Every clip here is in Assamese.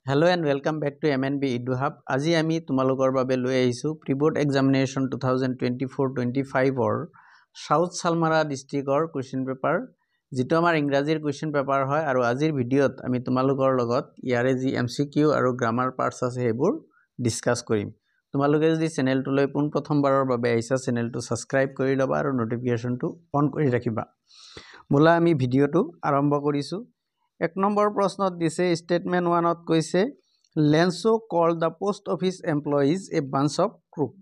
Hello and welcome back to MNB EduHub. আজি আমি তোমালোকৰ বাবে লৈ আহিছো প্ৰিবোৰ্ড এক্সামিনেশ্যন 2024-25 অৰ সাউথ সালমাৰা ডিস্ট্ৰিক্টৰ কোৱেশ্চন পেপাৰ যেটো আমাৰ ইংৰাজীৰ কোৱেশ্চন পেপাৰ হয় আৰু আজিৰ ভিডিঅ'ত আমি তোমালোকৰ লগত ইয়াৰে যি এমসিকিউ আৰু গ্ৰামাৰ পাৰ্টস আছে হেবোৰ ডিসকাস কৰিম। তোমালোকে যদি চেনেলটোলৈ পোন প্ৰথমবাৰৰ বাবে আহিছা চেনেলটো সাবস্ক্ৰাইব কৰি লবা আৰু নোটিফিকেশনটো অন কৰি ৰাখিবা। মোলা আমি ভিডিঅ'টো আৰম্ভ কৰিছো। এক নম্বৰ প্ৰশ্নত দিছে স্টেটমেন্ট 1ত কৈছে Lenso called the post office employees a bunch of crook.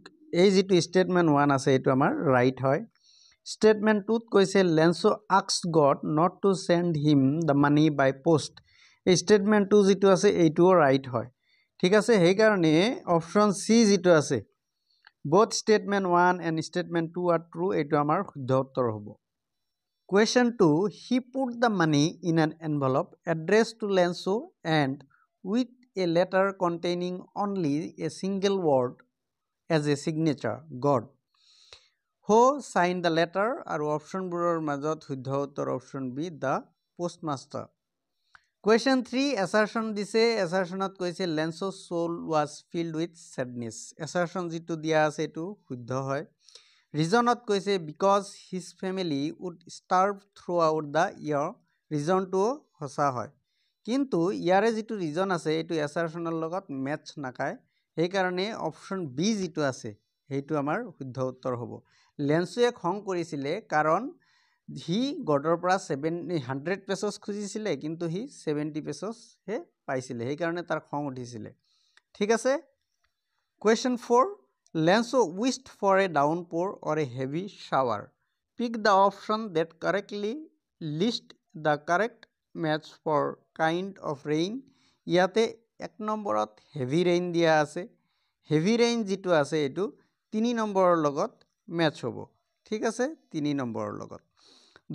এই যেটো স্টেটমেন্ট 1 আছে এটো আমাৰ রাইট হয়। স্টেটমেন্ট 2ত কৈছে Lenso asked God not to send him the money by post. এই স্টেটমেন্ট 2 যেটো আছে এইটোও রাইট হয়। ঠিক আছে সেই কাৰণে অপশন সি যেটো আছে both statement 1 and statement 2 are true এটো আমাৰ শুদ্ধ উত্তৰ হ'ব। Question 2 he put the money in an envelope addressed to Lenso and with a letter containing only a single word as a signature God. Who signed the letter? আৰু অপশন বোৰৰ মাজত শুদ্ধ উত্তৰ option B the postmaster. Question 3 assertion দিছে assertionত কৈছে Lenso's soul was filled with sadness. assertion যেটো দিয়া আছে এটো শুদ্ধ হয়। Reasonত কৈছে because his family would starve throughout the year. reasonটো সঁচা হয় কিন্তু ইয়াৰে যেটো ৰিজন আছে এটো assertionৰ লগত ম্যাচ নাখায় সেই কাৰণে অপশন বি যেটো আছে হেইটো আমাৰ শুদ্ধ উত্তৰ হ'ব। লেন্সোয়ে খং কৰিছিলে কাৰণ হি গডৰ পৰা 700 পেসছ খুজিছিলে কিন্তু হি 70 পেসছ হে পাইছিলে সেই কাৰণে তাৰ খং উঠিছিলে। ঠিক আছে। Question 4 Lenso wished for a downpour or a heavy shower. Pick the option that correctly list the correct match for kind of rain. ইয়াতে এক নম্বৰত heavy rain দিয়া আছে। heavy rain যেটো আছে এটো 3 নম্বৰৰ লগত ম্যাচ হ'ব। ঠিক আছে 3 নম্বৰৰ লগত।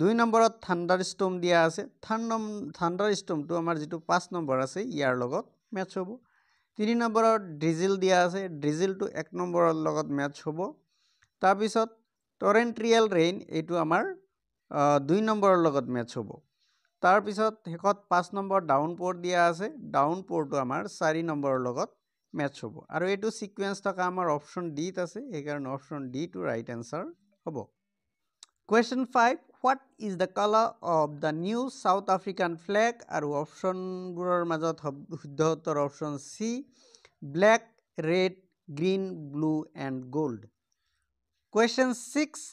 2 নম্বৰত thunderstorm দিয়া আছে। thunderstorm টো আমাৰ যেটো 5 নম্বৰ আছে ইয়াৰ লগত ম্যাচ হ'ব। 3 নম্বৰত drizzle দিয়া আছে drizzle টো 1 নম্বৰৰ লগত ম্যাচ হ'ব। তাৰ পিছত torrential rain এটো আমাৰ 2 নম্বৰৰ লগত ম্যাচ হ'ব। তাৰ পিছত হেকত 5 নম্বৰ ডাউনপোৰ দিয়া আছে ডাউনপোৰটো আমাৰ 4 নম্বৰৰ লগত ম্যাচ হ'ব আৰু এটো সিকোয়েন্স থকা আমাৰ অপশন ডি ত আছে এই কাৰণে অপশন ডি টো ৰাইট আনসাৰ হ'ব। Question 5 What is the color of the new South African flag? আৰু অপশন বোৰৰ মাজত শুদ্ধ উত্তৰ option C black, red, green, blue and gold. Question 6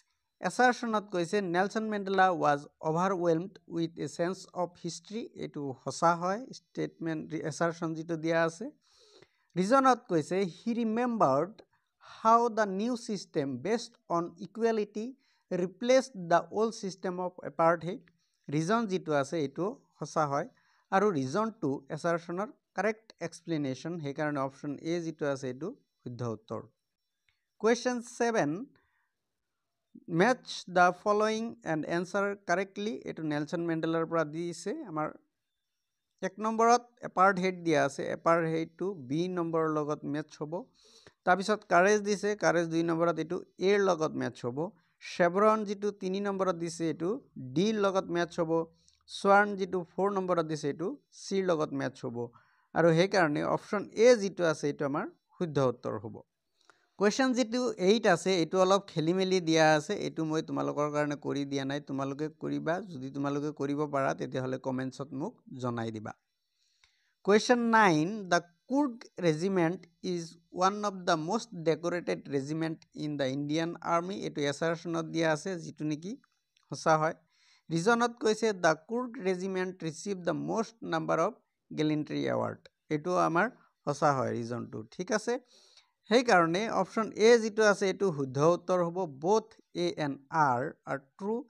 assertionত কৈছে Nelson Mandela was overwhelmed with a sense of history. এটো সঁচা হয় statement assertion যেটো দিয়া আছে। reasonত কৈছে he remembered how the new system based on equality replaced the old system of apartheid. reason যেটো আছে এটো সঁচা হয় আৰু reason টো assertionৰ correct explanation সেই কাৰণে অপশন এ যেটো আছে এটো শুদ্ধ উত্তৰ। Question 7 Match the following and answer correctly. এটো নেলসন মেন্ডেলাৰ পৰা দিছে আমাৰ 1 নম্বৰত apartheid দিয়া আছে apartheid টো বি নম্বৰৰ লগত ম্যাচ হ'ব। তাৰ পিছত courage দিছে courage 2 নম্বৰত এটো এ ৰ লগত ম্যাচ হ'ব। chevron যেটো 3 নম্বৰত দিছে এটো ডি ৰ লগত ম্যাচ হ'ব। swan যেটো 4 নম্বৰত দিছে এটো সি ৰ লগত ম্যাচ হ'ব আৰু সেই কাৰণে অপশন এ যেটো আছে এটো আমাৰ শুদ্ধ উত্তৰ হ'ব। Question যেটো 8 আছে এটো অলপ খেলিমেলি দিয়া আছে এটো মই তোমালোকৰ কাৰণে কৰি দিয়া নাই তোমালোকে কৰিবা যদি তোমালোকে কৰিব পাৰা তেতিয়া হলে কমেন্টছত মোক জনাই দিবা। Question 9 The Kurg regiment is one of the most decorated regiment in the Indian Army. এটো assertionত দিয়া আছে যেটো নেকি সঁচা হয়। reasonত কৈছে The Kurg regiment received the most number of gallantry award. এটো আমাৰ সঁচা হয় reasonটো ঠিক আছে। সেই কাৰণে অপশন এ যেটো আছে এটো শুদ্ধ উত্তৰ হ'ব। both a and r are true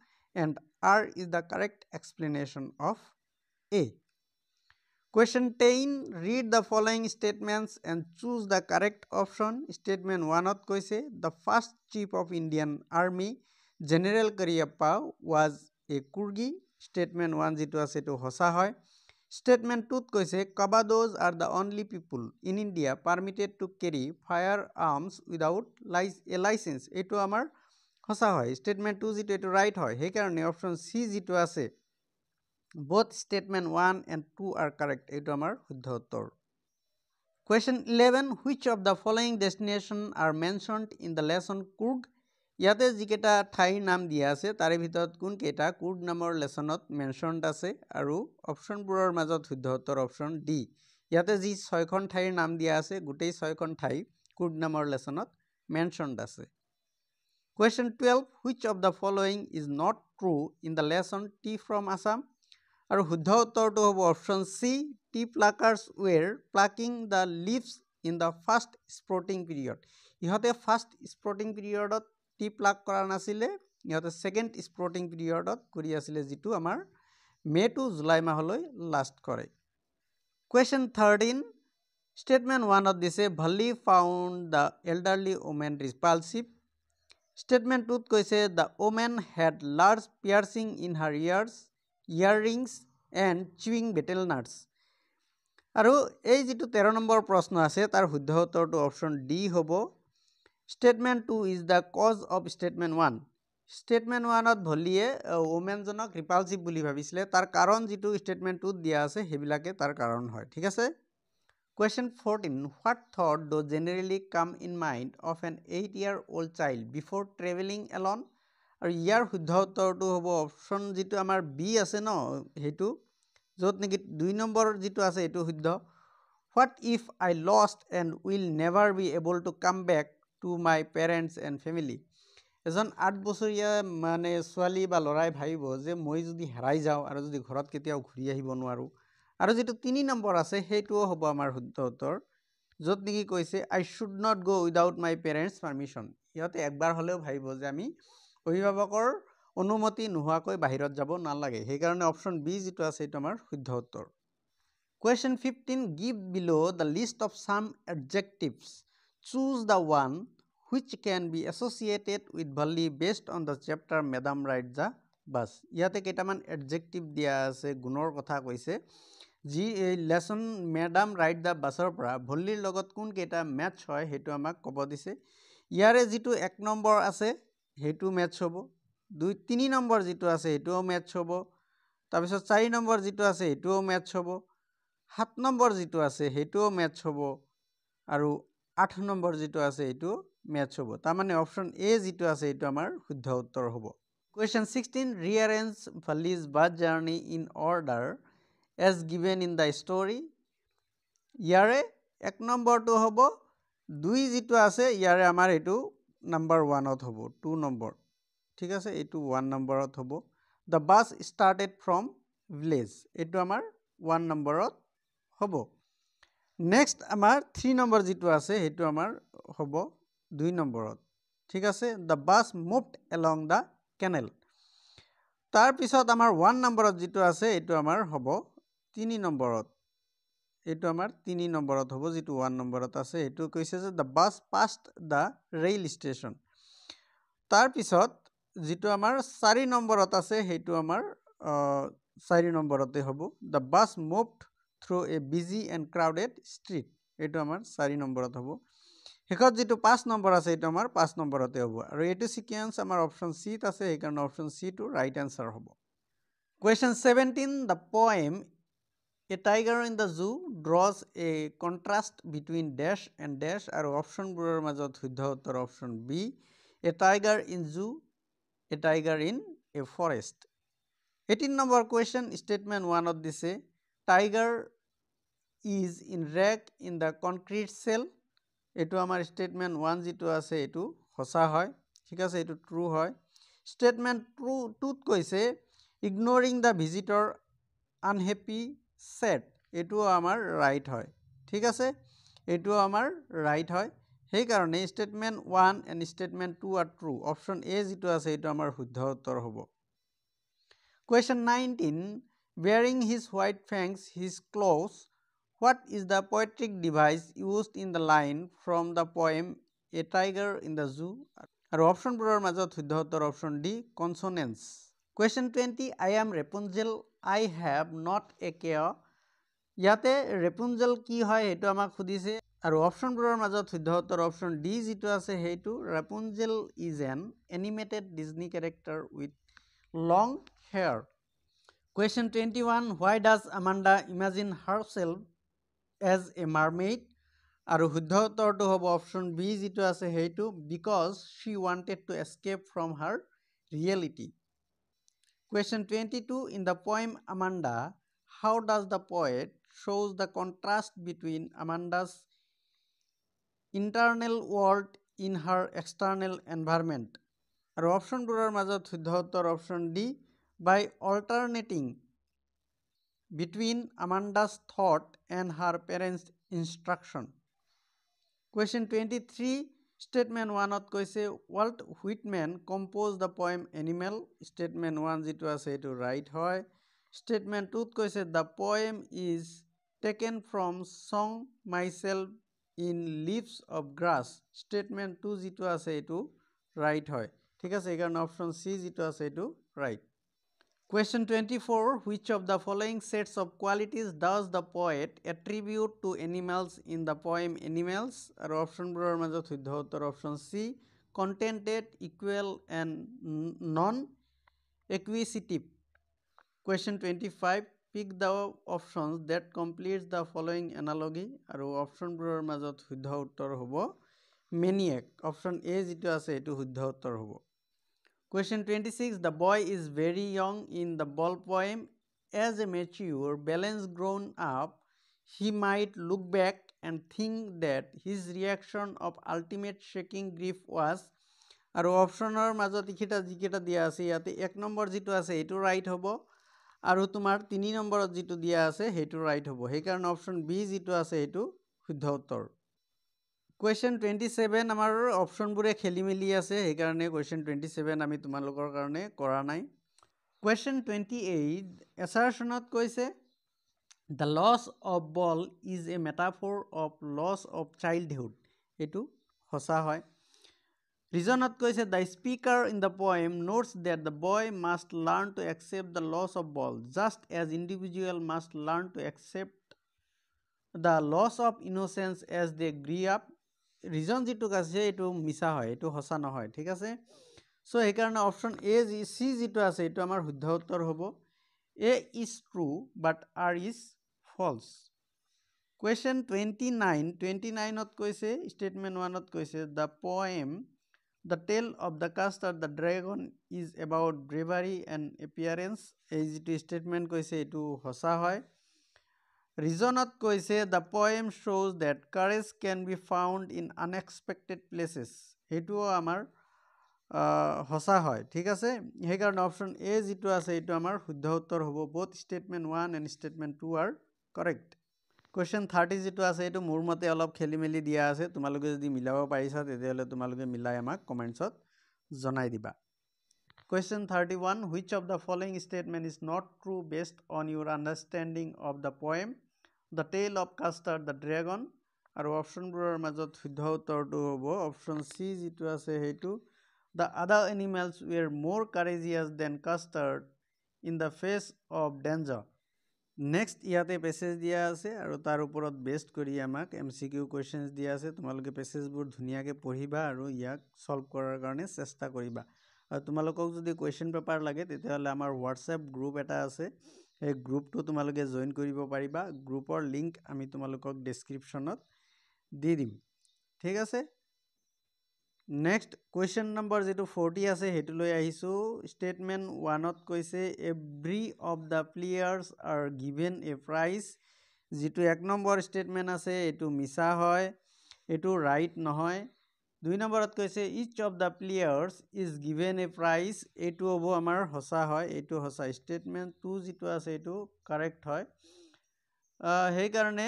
and r is the correct explanation of a. Question 10 Read the following statements and choose the correct option. Statement 1ত কৈছে The first chief of Indian Army General Cariappa was a Kurgi. Statement 1 যেটো আছে এটো সঁচা হয়। Statement 2ত কৈছে Kabados are the only people in India permitted to carry firearms without a license. এটো আমাৰ সঁচা হয়। Statement 2 যেটো এটো ৰাইট হয় সেই কাৰণে অপশন সি যেটো আছে both statement 1 and 2 are correct. এটো আমাৰ শুদ্ধ উত্তৰ। Question 11. Which of the following destinations are mentioned in the lesson Coorg? ইয়াতে যিকেইটা ঠাইৰ নাম দিয়া আছে তাৰে ভিতৰত কোনকেইটা কুৰ্গ নামৰ লেছনত মেনশ্যনড আছে আৰু অপশ্যনবোৰৰ মাজত শুদ্ধ উত্তৰ অপশ্যন ডি। ইয়াতে যি 6খন ঠাইৰ নাম দিয়া আছে গোটেই 6খন ঠাই কুৰ্গ নামৰ লেছনত মেনশ্যনড আছে। Question 12. Which of the following is not true in the lesson Tea from Assam? আৰু শুদ্ধ উত্তৰটো হ'ব option C. Tea pluckers were plucking the leaves in the first sprouting period. ইহঁতে ফাৰ্ষ্ট স্প্ৰটিং পিৰিয়ডত টি প্লাক কৰা নাছিলে, ইহঁতে ছেকেণ্ড স্প্ৰটিং পিৰিয়ডত কৰি আছিলে, যিটো আমাৰ মে' টু জুলাই মাহলৈ লাষ্ট কৰে। কুৱেশ্যন 13. ষ্টেটমেণ্ট 1ত দিছে Valli found the elderly woman repulsive. Statement 2ত কৈছে the woman had large piercing in her earrings and chewing betel nuts. আৰু এই যিটো 13 নম্বৰ প্ৰশ্ন আছে তাৰ শুদ্ধ উত্তৰটো অপশ্যন ডি হ'ব। Statement 2 is the cause of statement 1। Statement 1ত ভলিয়ে ওমেনজনক ৰিপালচিভ বুলি ভাবিছিলে, তাৰ কাৰণ যিটো ষ্টেটমেণ্ট 2ত দিয়া আছে সেইবিলাকে তাৰ কাৰণ হয়। ঠিক আছে। Question 14. What thought do generally come in mind of an 8-year-old child before travelling alone? আৰু ইয়াৰ শুদ্ধ উত্তৰটো হ'ব অপশ্যন যিটো আমাৰ বি আছে ন, সেইটো য'ত নেকি 2 নম্বৰ যিটো আছে সেইটো শুদ্ধ। What if I lost and will never be able to come back to my parents and family? এজন 8 বছৰীয়া মানে ছোৱালী বা ল'ৰাই ভাবিব যে মই যদি হেৰাই যাওঁ আৰু যদি ঘৰত কেতিয়াও ঘূৰি আহিব নোৱাৰোঁ। আৰু যিটো 3 নম্বৰ আছে সেইটোও হ'ব আমাৰ শুদ্ধ উত্তৰ, য'ত নেকি কৈছে I should not go' without my parents permission. সিহঁতে একবাৰ হ'লেও ভাবিব যে আমি অভিভাৱকৰ অনুমতি নোহোৱাকৈ বাহিৰত যাব নালাগে। সেইকাৰণে অপশ্যন বি যিটো আছে সেইটো আমাৰ শুদ্ধ উত্তৰ। Question 15. Give below' the list of some adjectives. Choose the one which can be associated with Valli based on the chapter Madam Ride the Bus. ইয়াতে কেইটামান এডজেক্টিভ দিয়া আছে, গুণৰ কথা কৈছে, যি এই লেছন মেডাম ৰাইড দ্য বাছৰ পৰা ভল্লিৰ লগত কোন কেইটা মেটচ হয় সেইটো আমাক ক'ব দিছে। ইয়াৰে যিটো 1 নম্বৰ আছে সেইটো মেটচ হ'ব, 3 নম্বৰ যিটো আছে সেইটোও মেটচ হ'ব, তাৰপিছত 4 নম্বৰ যিটো আছে সেইটোও মেটচ হ'ব, 7 নম্বৰ যিটো আছে সেইটোও মেটচ হ'ব, আৰু 8 নম্বৰ যিটো আছে সেইটো মেটচ হ'ব। তাৰমানে অপশ্যন এ যিটো আছে এইটো আমাৰ শুদ্ধ উত্তৰ হ'ব। Question 16. Rearrange Valli's bus journey in order as given in the story. ইয়াৰে 1 নম্বৰটো হ'ব, 2 যিটো আছে ইয়াৰে আমাৰ এইটো নাম্বাৰ 1ত হ'ব, 2 নম্বৰ। ঠিক আছে, এইটো 1 নম্বৰত হ'ব। The bus started from village, এইটো আমাৰ 1 নম্বৰত হ'ব। নেক্সট আমাৰ 3 নম্বৰ যিটো আছে সেইটো আমাৰ হ'ব 2 নম্বৰত। ঠিক আছে, the bus moved along the canal. তাৰপিছত আমাৰ 1 নম্বৰত যিটো আছে এইটো আমাৰ হ'ব 3 নম্বৰত, এইটো আমাৰ 3 নম্বৰত হ'ব, যিটো 1 নম্বৰত আছে এইটো কৈছে যে the bus passed the rail station. তাৰপিছত যিটো আমাৰ 4 নম্বৰত আছে সেইটো আমাৰ 4 নম্বৰতে হ'ব, the bus moved through A busy and crowded street, এইটো আমাৰ 4 নম্বৰত হ'ব। শেষত যিটো 5 নম্বৰ আছে এইটো আমাৰ 5 নম্বৰতে হ'ব, আৰু এইটো ছিকুৱেঞ্চ আমাৰ অপশ্যন চিত আছে, সেইকাৰণে অপশ্যন চিটো ৰাইট এনচাৰ হ'ব। Question 17. The poem a tiger in the zoo draws a contrast between dash and dash, আৰু অপশ্যনবোৰৰ মাজত শুদ্ধ উত্তৰ option B, a tiger in zoo, a tiger in a forest. 18 নম্বৰ কুৱেশ্যন ষ্টেটমেণ্ট 1ত দিছে tiger is in rage in the concrete cell. এইটো আমাৰ ষ্টেটমেণ্ট 1 যিটো আছে এইটো সঁচা হয়। ঠিক আছে, এইটো ট্ৰু হয়। ষ্টেটমেণ্ট 2ত কৈছে ইগন'ৰিং দ্য ভিজিটৰ আনহেপি ছেড, এইটোও আমাৰ ৰাইট হয়। ঠিক আছে, এইটোও আমাৰ ৰাইট হয়। সেইকাৰণে statement 1 and statement 2 are true. Option A যিটো আছে এইটো আমাৰ শুদ্ধ উত্তৰ হ'ব। Question 19. Baring his white fangs his claws, what is the poetic device used in the line from the poem a tiger in the zoo, আৰু অপশ্যনবোৰৰ মাজত শুদ্ধ উত্তৰ option D, consonance. Question 20. I am Rapunzel, I have not a care. ইয়াতে ৰেপুঞ্জেল কি হয় সেইটো আমাক সুধিছে, আৰু অপশ্যনবোৰৰ মাজত শুদ্ধ উত্তৰ অপশ্যন ডি যিটো আছে সেইটো, Rapunzel is an animated Disney character with long hair. Question 21. Why does Amanda imagine herself as a mermaid? আৰু শুদ্ধ উত্তৰটো হ'ব অপশ্যন বি যিটো আছে সেইটো because Shi wanted two escape from her reality Question 22 in the poem Amanda how does the poet shows the contrast between Amanda's internal world in her external environment আৰু অপশ্যনবোৰৰ মাজত শুদ্ধ উত্তৰ option D by alternating between Amanda's thought and her parents' instruction. Question 23 statement 1 কৈছে Walt Whitman composed the poem Animal. Statement 1 যেটো আছে এটো right হয়. Statement 2 কৈছে the poem is taken from Song Myself in Leaves of Grass. Statement 2 যেটো আছে এটো right হয়. ঠিক আছে এই কারণে অপশন সি যেটো আছে এটো right. Question 24 which of the following sets of qualities does the poet attribute to animals in the poem Animals আৰু অপশনবোৰৰ মাজত শুদ্ধ উত্তৰ option C contented equal and non acquisitive. Question 25 pick the options that completes the following analogy আৰু অপশনবোৰৰ মাজত শুদ্ধ উত্তৰ হ'ব maniac. অপশন এ যেটো আছে এটো শুদ্ধ উত্তৰ হ'ব. Question 26 the boy is very young in the ball poem as a mature balanced grown up he might look back and think that his reaction of ultimate shaking grief was আৰু অপশনৰ মাজত যিকেইটা দিয়া আছে ইয়াতে 1 নম্বৰ যেটো আছে এটো ৰাইট হ'ব আৰু তোমাৰ 3 নম্বৰত যেটো দিয়া আছে হেটো ৰাইট হ'ব সেই কাৰণ অপশন বি যেটো আছে এটো শুদ্ধ উত্তৰ Question 27 আমাৰ অপশনবোৰে খেলিমেলি আছে সেই কাৰণে question 27 আমি তোমালোকৰ কাৰণে কৰা নাই Question 28 assertionত কৈছে The loss of ball is a metaphor of loss of childhood এটো হসা হয় Reasonত কৈছে The speaker in the poem notes that the boy must learn to accept the loss of ball just as individual must learn to accept the loss of innocence as they grow up reason যেটো আছে এটো মিছা হয় এটো হসা নহয় ঠিক আছে সো এই কাৰণে অপশন এ সি যেটো আছে এটো আমাৰ শুদ্ধ উত্তৰ হ'ব A is true but R is false Question 29ত কৈছে statement 1ত কৈছে the poem The Tale of the Custard the Dragon is about bravery and appearance এই যেটো statement কৈছে এটো হসা হয় Reasonত কৈছে the poem shows that courage can be found in unexpected places হেটো আমাৰ হসা হয় ঠিক আছে সেই কাৰণ অপশন এ যেটো আছে এটো আমাৰ শুদ্ধ উত্তৰ হ'ব both statement 1 and statement 2 are correct Question 30 যেটো আছে এটো মোৰ মতে অলপ খেলিমেলি দিয়া আছে তোমালোকে যদি মিলাব পাৰিছা তেতিয়াহলে তোমালোকে মিলাই আমাক কমেন্টছত জনাই দিবা Question 31 which of the following statement is not true based on your understanding of the poem The Tale of Custard the Dragon আৰু অপশনবোৰৰ মাজত শুদ্ধ উত্তৰটো হ'ব অপশন সি যেটো আছে হেতু The other animals were more courageous than Custard in the face of danger Next ইয়াতে পেছেজ দিয়া আছে আৰু তাৰ ওপৰত বেস্ট কৰি আমাক এমসিকিউ কোৱেশ্চনছ দিয়া আছে তোমালোকে পেছেজবোৰ ধুনিয়াকে পঢ়িবা আৰু ইয়াক সলভ কৰাৰ কাৰণে চেষ্টা কৰিবা আৰু তোমালোকক যদি কোৱেশ্চন পেপাৰ লাগে তেতিয়াহলে আমাৰ WhatsApp গ্ৰুপ এটা আছে এই গ্ৰুপটো তোমালোকে জয়েন কৰিব পাৰিবা গ্ৰুপৰ লিংক আমি তোমালোকক ডেসক্ৰিপচনত দি দিম ঠিক আছে Next question number যেটো 40 আছে হেতু লৈ আহিছো statement 1ত কৈছে every of the players are given a prize যেটো 1 নম্বৰ statement আছে এটো মিছা হয় এটো ৰাইট নহয় 2 নম্বৰত কৈছে each of the players is given a prize এটো হ'ব আমাৰ হসা হয় এটো হসা statement 2 যেটো আছে এটো কাৰেক্ট হয় সেই কাৰণে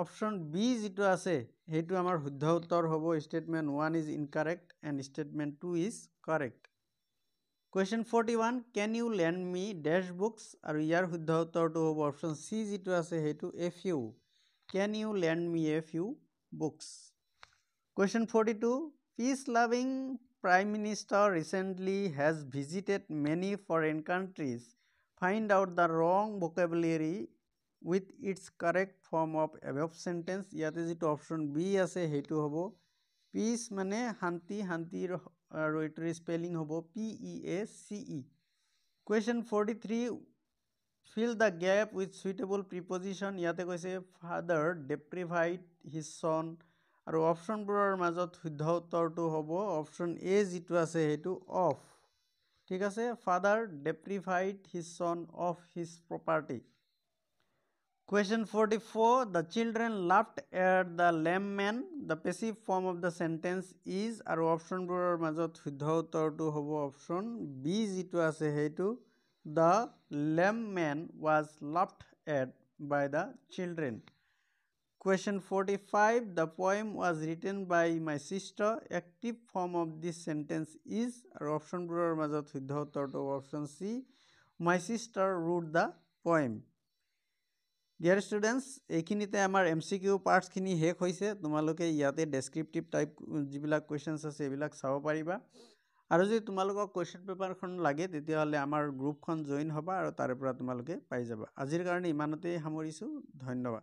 অপশন বি যেটো আছে হেতু আমাৰ শুদ্ধ উত্তৰ হ'ব statement 1 is incorrect and statement 2 is correct Question 41 can you lend me dash books আৰু ইয়াৰ শুদ্ধ উত্তৰটো হ'ব অপশন সি যেটো আছে হেতু a few can you lend me a few books Question 42 peace loving prime minister recently has visited many foreign countries find out the wrong vocabulary with its correct form of above sentence ইয়াতে যেটো অপশন বি আছে হেতু হ'ব peace মানে শান্তি শান্তিৰ আৰু এটাৰ স্পেলিং হ'ব PEACE Question 43 fill the gap with suitable preposition ইয়াতে কৈছে father deprived his son আৰু অপশ্যনবোৰৰ মাজত শুদ্ধ উত্তৰটো হ'ব অপশ্যন এ যিটো আছে সেইটো অফ ঠিক আছে father deprived his son of his property Question 44 The children laughed at the lame man the passive form of the sentence is আৰু অপশ্যনবোৰৰ মাজত শুদ্ধ উত্তৰটো হ'ব অপশ্যন বি যিটো আছে সেইটো The lame man was laughed at by the children Question 45 The poem was written by my sister active form of this sentence is আৰু অপশ্যনবোৰৰ মাজত শুদ্ধ উত্তৰটো option C My sister wrote the poem Dear students, এইখিনিতে আমাৰ MCQ পাৰ্টছখিনি শেষ হৈছে তোমালোকে ইয়াতে ডেসক্ৰিপটিভ টাইপ যিবিলাক কোৱেশ্চনছ আছে এইবিলাক চাব পাৰিবা আৰু যদি তোমালোকক কোৱেশ্চন পেপাৰখন লাগে তেতিয়াহ'লে আমাৰ গ্ৰুপখন জয়েন হ'বা আৰু তাৰে পৰা তোমালোকে পাই যাবা আজিৰ কাৰণে ইমানতে সামৰিছো ধন্যবাদ